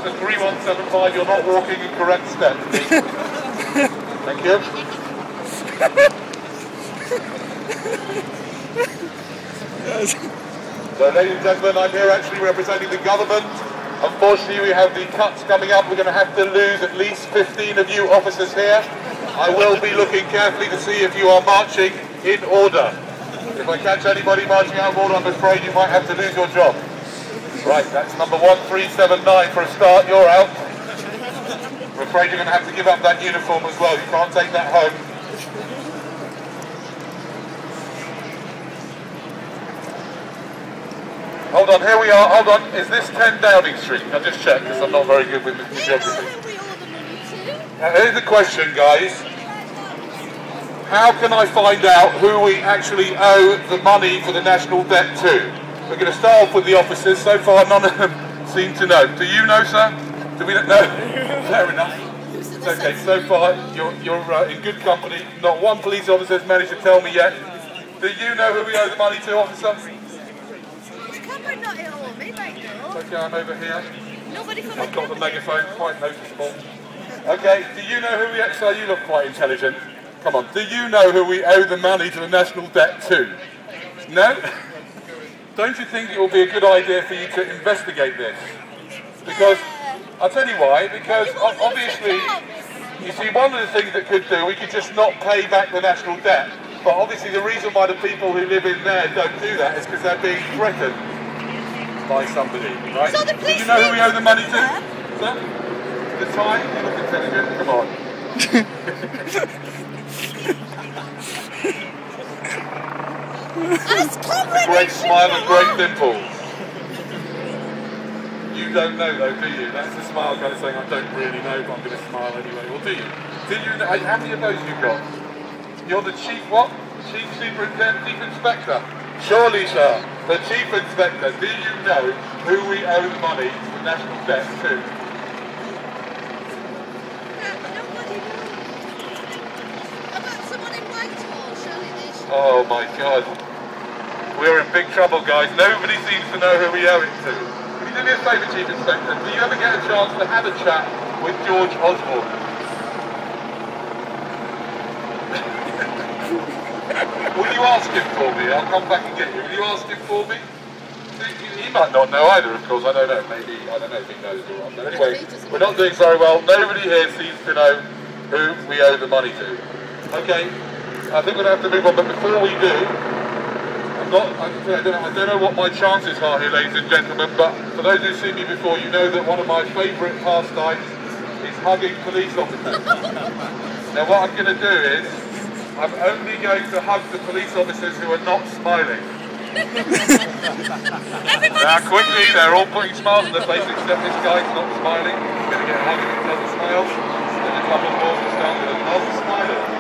to 3175, you're not walking in correct step. Thank you. So ladies and gentlemen, I'm here actually representing the government. Unfortunately, we have the cuts coming up. We're going to have to lose at least 15 of you officers here. I will be looking carefully to see if you are marching in order. If I catch anybody marching out of order, I'm afraid you might have to lose your job. Right, that's number 1379 for a start. You're out. I'm afraid you're going to have to give up that uniform as well. You can't take that home. Hold on, here we are. Hold on. Is this 10 Downing Street? I'll just check because I'm not very good with geography. Now, here's the question, guys. How can I find out who we actually owe the money for the national debt to? We're going to start off with the officers. So far, none of them seem to know. Do you know, sir? Do we not know? Fair enough. It's okay. So far, you're in good company. Not one police officer has managed to tell me yet. Do you know who we owe the money to, officer? Not ill me, mate. Okay, I'm over here. Nobody from I've got the megaphone, quite noticeable. Okay, do you know who we owe? So you look quite intelligent. Come on, do you know who we owe the money to the national debt to? No? Don't you think it will be a good idea for you to investigate this? Because, I'll tell you why, because obviously, you see, one of the things that could do, we could just not pay back the national debt. But obviously the reason why the people who live in there don't do that is because they're being threatened by somebody, right? So the do police you know who we owe the money to? Sir? The time? You look intelligent, come on. Great smile and great dimples. You don't know though, do you? That's the smile kind of saying, I don't really know, but I'm going to smile anyway. Well, do you? Do you know, how many of those you've got? You're the chief what? Chief superintendent, chief inspector. Surely, sir, the chief inspector, do you know who we owe the money to the national debt to? Nobody knows. About someone in Whitehall, surely they should. Oh my God. We're in big trouble, guys. Nobody seems to know who we owe it to. Can you do me a favour, Chief Inspector? Do you ever get a chance to have a chat with George Osborne? Will you ask him for me? I'll come back and get you. Will you ask him for me? He might not know either, of course. I don't know. Maybe, I don't know if he knows or not. But anyway, we're not doing very well. Nobody here seems to know who we owe the money to. Okay, I think we're going to have to move on. But before we do, I don't know what my chances are here, ladies and gentlemen. But for those who've seen me before, you know that one of my favourite pastimes is hugging police officers. Now, what I'm going to do is, I'm only going to hug the police officers who are not smiling. Now quickly, they're all putting smiles on their face except this guy's not smiling. He's going to get a hug if he doesn't smile. Then a couple more to start with a non-smiler.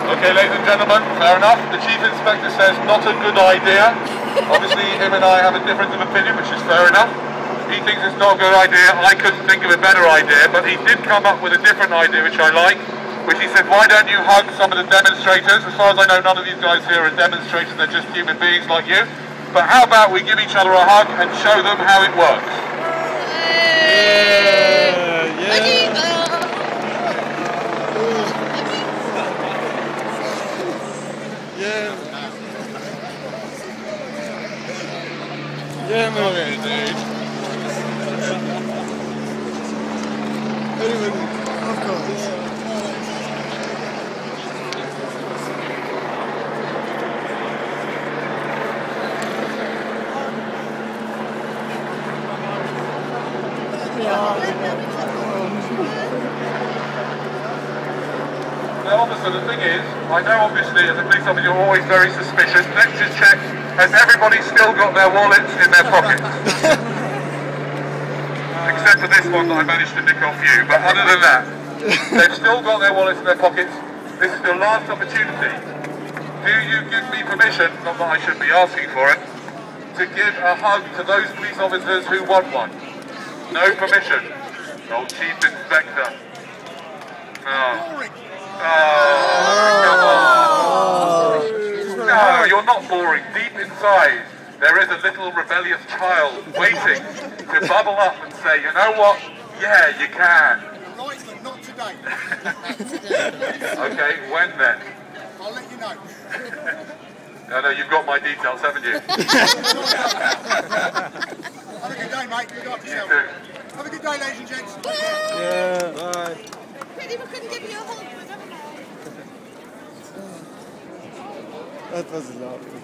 Okay, ladies and gentlemen, fair enough. The Chief Inspector says not a good idea. Obviously, him and I have a difference of opinion, which is fair enough. He thinks it's not a good idea. I couldn't think of a better idea, but he did come up with a different idea, which I like, which he said, why don't you hug some of the demonstrators? As far as I know, none of these guys here are demonstrators. They're just human beings like you. But how about we give each other a hug and show them how it works? Yeah, man. Okay, dude. Anyway, of course. Now, officer, the thing is, I know obviously as a police officer you're always very suspicious. Let's just check, has everybody still got their wallets in their pockets? Except for this one that I managed to nick off you, but other than that, they've still got their wallets in their pockets. This is your last opportunity. Do you give me permission, not that I should be asking for it, to give a hug to those police officers who want one? No permission. Oh, Chief Inspector. Oh. Come on. No, you're not boring. Deep inside, there is a little rebellious child waiting to bubble up and say, you know what? Yeah, you can. Right, but not today. Okay, when then? I'll let you know. No, you've got my details, haven't you? Have a good day, mate. Look after You yourself. too. Have a good day, ladies and gents. Yeah, bye. Pity we couldn't give you a hug, but never mind. That was lovely.